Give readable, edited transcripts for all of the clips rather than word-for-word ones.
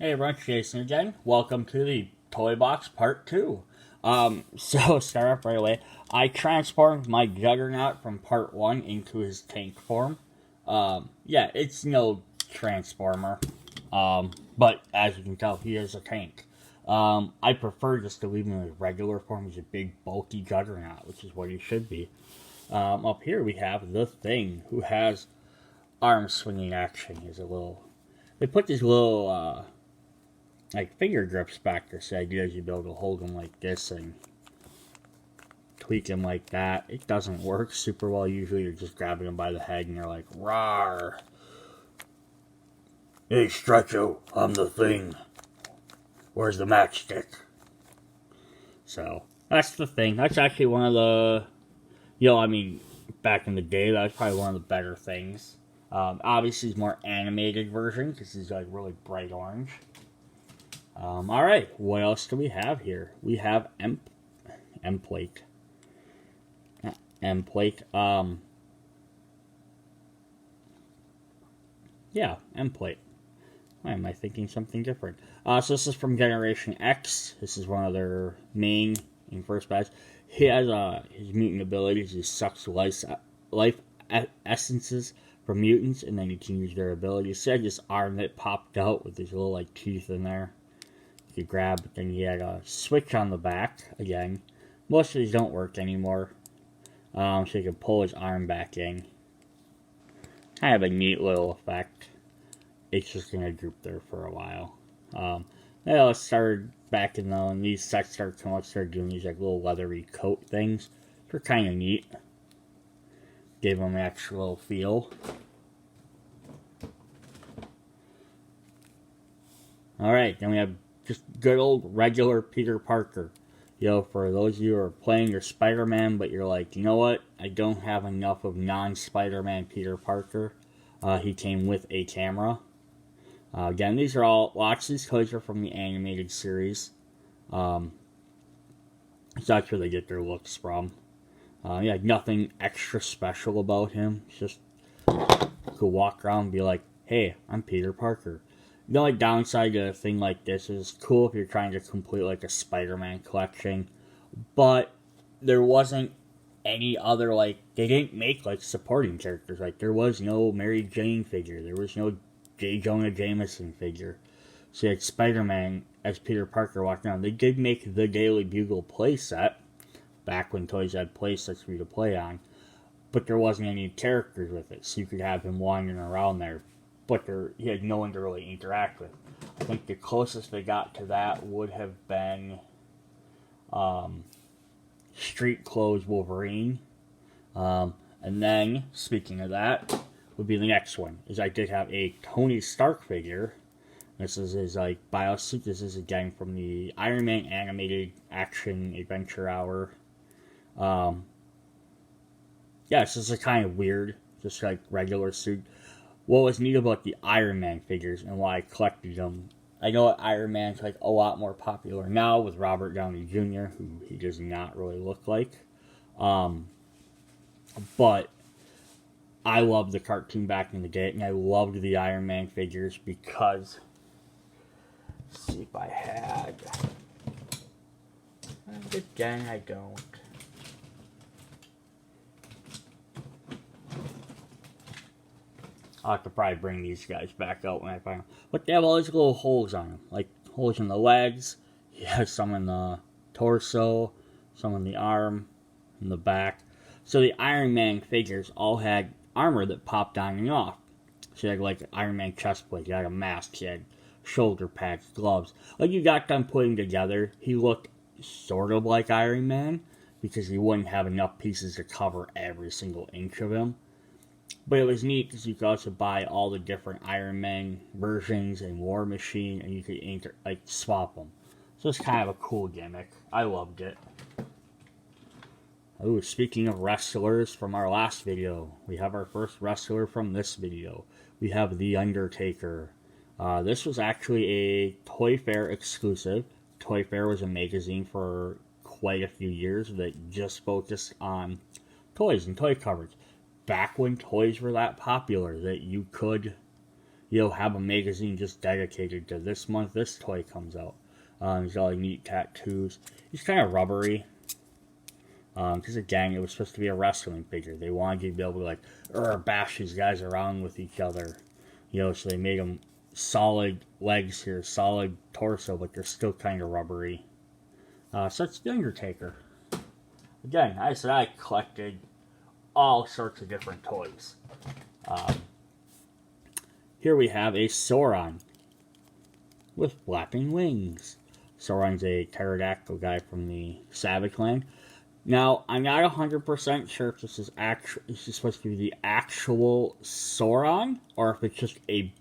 Hey everyone, it's Jason again. Welcome to the Toy Box Part 2. So start off right away. I transformed my Juggernaut from Part 1 into his tank form. Yeah, it's no Transformer. But as you can tell, he is a tank. I prefer just to leave him in his regular form. He's a big, bulky Juggernaut, which is what he should be. Up here we have the Thing, who has arm swinging action. He's a little... They put these little, like finger grips back. This idea is you be able to hold them like this and tweak them like that. It doesn't work super well. Usually you're just grabbing them by the head and you're like, rawr. Hey, Stretcho, I'm the Thing. Where's the matchstick? So, that's the Thing. That's actually one of the, back in the day, that was probably one of the better things. Obviously, it's more animated version because he's like really bright orange. Alright, what else do we have here? We have Emplate. Emplate. Yeah, Emplate. Why am I thinking something different? So this is from Generation X. This is one of their main and first batch. He has his mutant abilities. He sucks life essences from mutants, and then you can use their abilities. So I had this arm that popped out with his little like teeth in there. You could grab, but then he had a switch on the back again. Most of these don't work anymore. So you can pull his arm back in. Kind of a neat little effect. It's just gonna droop there for a while. Then it started back in when these sets started coming out, started doing these like little leathery coat things. They're kind of neat. Gave them an extra little feel. Alright, then we have just good old regular Peter Parker. For those of you who are playing your Spider-Man, but you're like, you know what? I don't have enough of non-Spider-Man Peter Parker. He came with a camera. Again, these are lots of these toys are from the animated series. So that's where they get their looks from. Nothing extra special about him. It's just, you could walk around and be like, hey, I'm Peter Parker. The only downside to a thing like this is cool if you're trying to complete like a Spider-Man collection, but there wasn't any other they didn't make like supporting characters. Like there was no Mary Jane figure, there was no J. Jonah Jameson figure. So you had Spider-Man as Peter Parker walking around. They did make the Daily Bugle playset back when toys had playsets for you to play on, but there wasn't any characters with it, so you could have him wandering around there. But he had no one to really interact with. I think the closest they got to that would have been Street Clothes Wolverine. And then, speaking of that, would be the next one. Is I did have a Tony Stark figure. This is his biosuit. This is again from the Iron Man animated action adventure hour. This is a kind of weird, just like regular suit. What was neat about the Iron Man figures and why I collected them, I know Iron Man's a lot more popular now with Robert Downey Jr., who he does not really look like. But I loved the cartoon back in the day, and I loved the Iron Man figures because, let's see if I had, and again I don't. I'll have to probably bring these guys back out when I find them. But they have all these little holes on them. Like holes in the legs. He has some in the torso. Some in the arm. In the back. So the Iron Man figures all had armor that popped on and off. So you had Iron Man chest plate. You had a mask. You had shoulder pads. Gloves. You got them putting together. He looked sort of like Iron Man. Because he wouldn't have enough pieces to cover every single inch of him. But it was neat because you could also buy all the different Iron Man versions and War Machine, and you could swap them. So it's kind of a cool gimmick. I loved it. Oh, speaking of wrestlers from our last video, we have our first wrestler from this video. We have The Undertaker. This was actually a Toy Fair exclusive. Toy Fair was a magazine for quite a few years that just focused on toys and toy coverage. Back when toys were that popular that you could You'll have a magazine just dedicated to this month this toy comes out. He's got like neat tattoos. He's kind of rubbery. Because again, it was supposed to be a wrestling figure. They wanted you to be able to like bash these guys around with each other. So they made them solid legs here, solid torso, but they're still kind of rubbery. So it's The Undertaker. Again, I said I collected all sorts of different toys. Here we have a Sauron with flapping wings. Sauron's a pterodactyl guy from the Savage Land. Now, I'm not 100% sure if this is supposed to be the actual Sauron, or if it's just a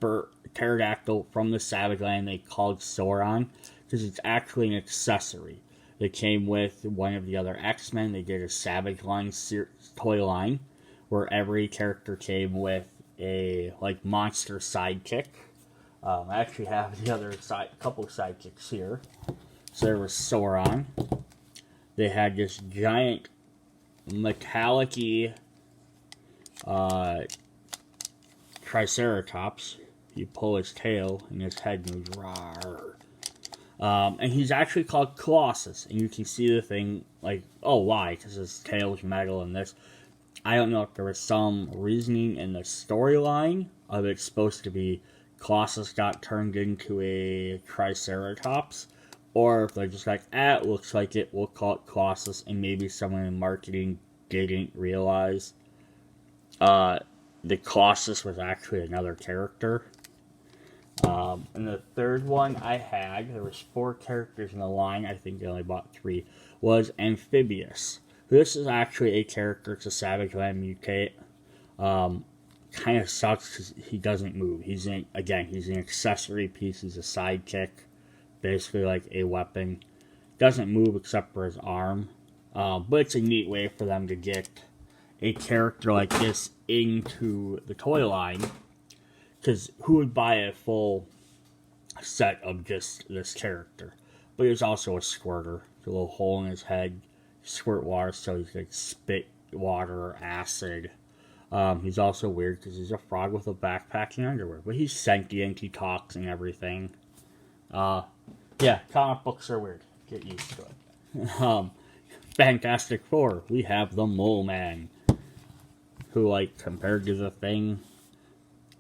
pterodactyl from the Savage Land they called Sauron, because it's actually an accessory. They came with one of the other X-Men. They did a Savage Land toy line, where every character came with a monster sidekick. I actually have the other couple sidekicks here. So there was Sauron. They had this giant metallic-y Triceratops. You pull his tail and his head moves. Rawr. And he's actually called Colossus. And you can see the thing why? Because his tail's metal and this. I don't know if there was some reasoning in the storyline of it's supposed to be Colossus got turned into a Triceratops, or if they're just like, it looks like it, we'll call it Colossus, and maybe someone in marketing didn't realize the Colossus was actually another character. And the third one I had, there was 4 characters in the line, I think they only bought 3, was Amphibious. This is actually a character, it's a Savage Land mutate. Kind of sucks because he doesn't move. He's an accessory piece, he's a sidekick, basically like a weapon. Doesn't move except for his arm. But it's a neat way for them to get a character like this into the toy line. Because who would buy a full set of just this character? But there's also a squirter. There's a little hole in his head. Squirt water so he can spit water or acid. He's also weird because he's a frog with a backpack and underwear. But he's sentient, he talks and everything. Yeah, comic books are weird. Get used to it. Fantastic Four, we have the Mole Man. Who, compared to the Thing,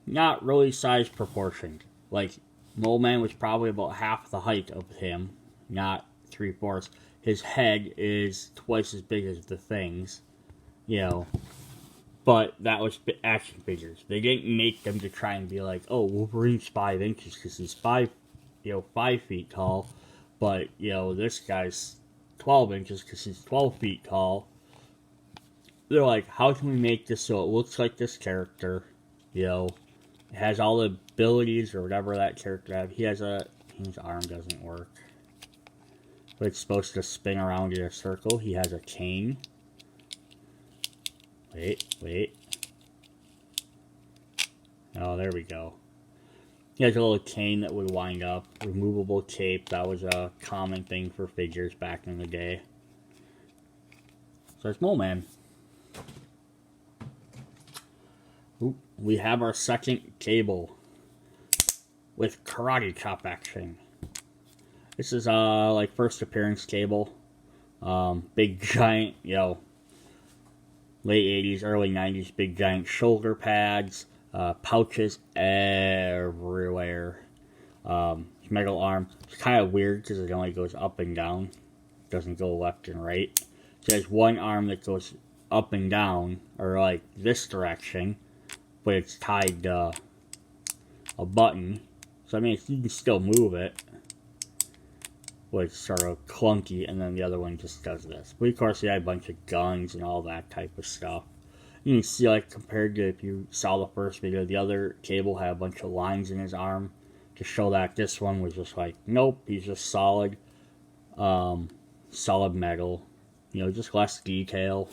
not really size proportioned. Mole Man was probably about half the height of him, not 3/4. His head is twice as big as the Thing's, but that was action figures. They didn't make them to try and be like, oh, Wolverine's 5 inches because he's 5 feet tall, but, this guy's 12 inches because he's 12 feet tall. They're like, how can we make this so it looks like this character, it has all the abilities or whatever that character has. His arm doesn't work. But it's supposed to spin around in a circle. He has a cane. Wait. Oh, there we go. He has a little cane that would wind up. Removable cape. That was a common thing for figures back in the day. So it's Mole Man. Ooh, we have our second Cable with karate chop action. This is first appearance Cable. Big giant, late 80s, early 90s, big giant shoulder pads, pouches everywhere. His metal arm. It's kind of weird because it only goes up and down. It doesn't go left and right. So there's one arm that goes up and down, or this direction, but it's tied to a button. So you can still move it. But it's sort of clunky, and then the other one just does this. But of course, he had a bunch of guns and all that type of stuff. You can see, compared to if you saw the first video, the other Cable had a bunch of lines in his arm to show that this one was just nope, he's just solid metal. Just less detail.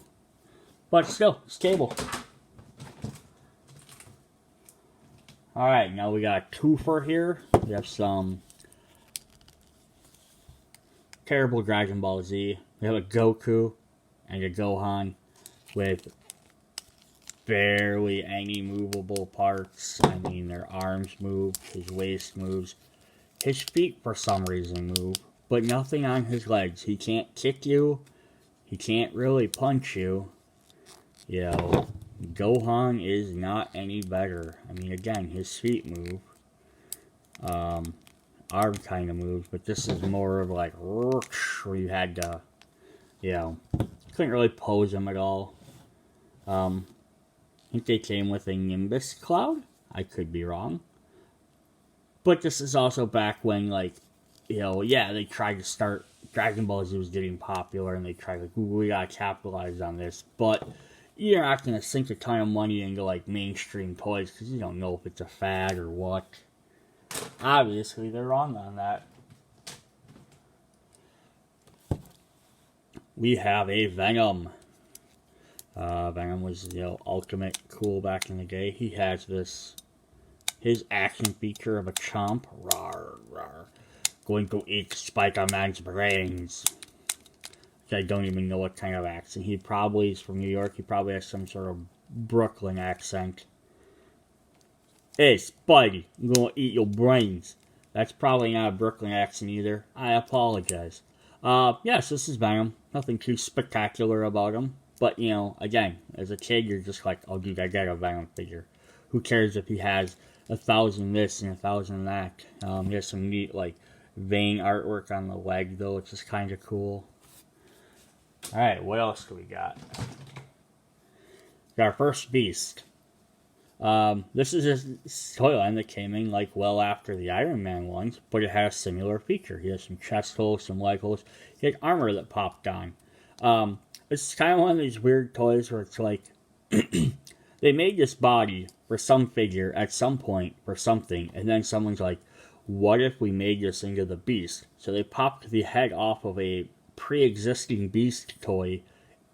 But still, it's Cable. Alright, now we got a twofer here. We have some terrible Dragon Ball Z. We have a Goku and a Gohan with barely any movable parts. I mean, their arms move, his waist moves. His feet, for some reason, move, but nothing on his legs. He can't kick you. He can't really punch you. You know, Gohan is not any better. I mean, again, his feet move. Arm kind of moves, but this is more of like where you had to, you know, couldn't really pose him at all. I think they came with a Nimbus cloud. I could be wrong. But this is also back when, like, you know, yeah, they tried to start, Dragon Ball Z was getting popular, and they tried, like, ooh, we gotta capitalize on this. But you're not gonna sink a ton of money into, like, mainstream toys, because you don't know if it's a fad or what. Obviously, they're wrong on that. We have a Venom. Venom was, you know, ultimate cool back in the day. He has this, his action feature of a chomp. Rawr, rawr. Going to eat Spider-Man's brains. I don't even know what kind of accent. He probably is from New York. He probably has some sort of Brooklyn accent. Hey, Spidey, I'm gonna eat your brains. That's probably not a Brooklyn accent either. I apologize. Yes, this is Venom. Nothing too spectacular about him. But, you know, again, as a kid, you're just like, oh, dude, I got a Venom figure. Who cares if he has 1,000 this and 1,000 that? He has some neat, like, vein artwork on the leg, though, which is kind of cool. Alright, what else do we got? Got our first beast. This is a toy line that came in, like, well after the Iron Man ones, but it had a similar feature. He has some chest holes, some leg holes. He had armor that popped on. It's kind of one of these weird toys where it's like, they made this body for some figure at some point for something, and then someone's like, what if we made this into the Beast? So they popped the head off of a pre-existing Beast toy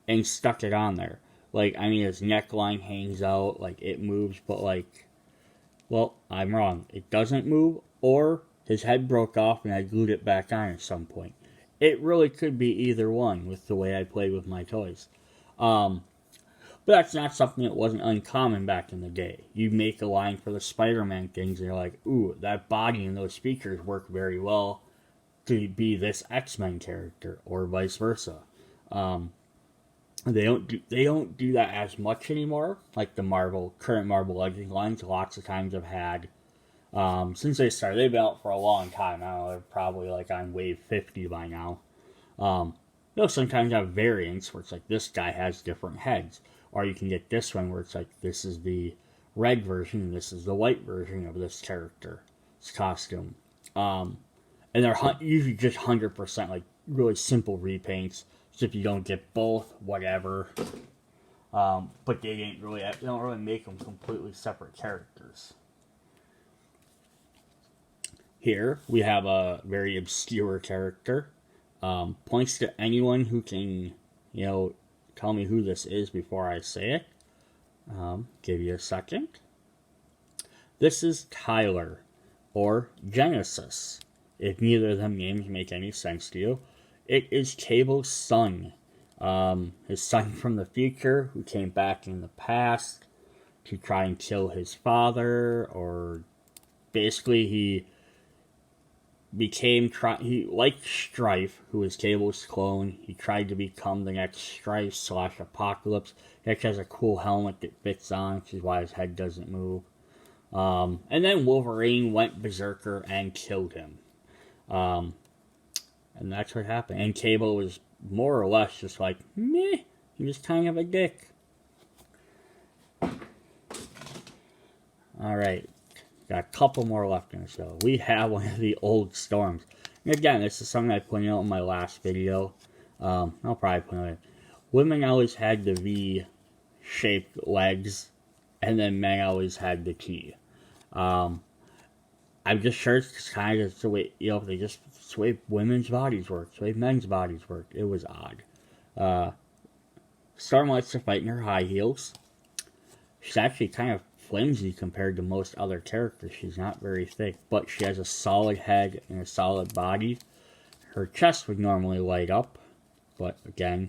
and stuck it on there. Like, I mean, his neckline hangs out, like, it moves, but, like, well, I'm wrong. It doesn't move, or his head broke off and I glued it back on at some point. It really could be either one with the way I play with my toys. But that's not something that wasn't uncommon back in the day. You make a line for the Spider-Man things, and you're like, ooh, that body and those speakers work very well to be this X-Men character, or vice versa. They don't do that as much anymore. Like the current Marvel Legends lines, lots of times have had, since they started, they've been out for a long time. I don't know, they're probably like on wave 50 by now. They'll sometimes have variants where it's like this guy has different heads. Or you can get this one where it's like this is the red version and this is the white version of this character's costume. And they're usually just 100% like really simple repaints. So if you don't get both, whatever. But they don't really make them completely separate characters. Here we have a very obscure character. Points to anyone who can, you know, tell me who this is before I say it. Give you a second. This is Tyler, or Genesis, if neither of them names make any sense to you. It is Cable's son. His son from the future, who came back in the past to try and kill his father, or basically he like Strife, who is Cable's clone. He tried to become the next Strife / Apocalypse. He actually has a cool helmet that fits on, which is why his head doesn't move. And then Wolverine went berserker and killed him. And that's what happened. And Cable was more or less just like, meh. He was kind of a dick. Alright. Got a couple more left in the show. We have one of the old Storms. And again, this is something I pointed out in my last video. I'll probably point out. Women always had the V-shaped legs, and then men always had the T. I'm just sure it's just kind of the way, you know, it's the way women's bodies work, it's the way men's bodies work. It was odd. Storm likes to fight in her high heels. She's actually kind of flimsy compared to most other characters. She's not very thick, but she has a solid head and a solid body. Her chest would normally light up, but again,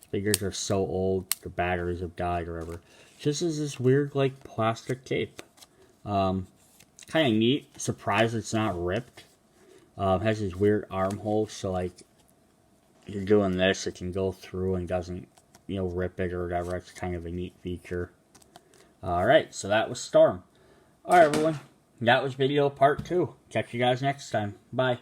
figures are so old, the batteries have died or whatever. This is this weird, like, plastic cape. Kind of neat. Surprised it's not ripped. Has these weird armholes, so, like, you're doing this, it can go through and doesn't, rip it or whatever. It's kind of a neat feature. Alright, so that was Storm. Alright, everyone. That was video part 2. Catch you guys next time. Bye.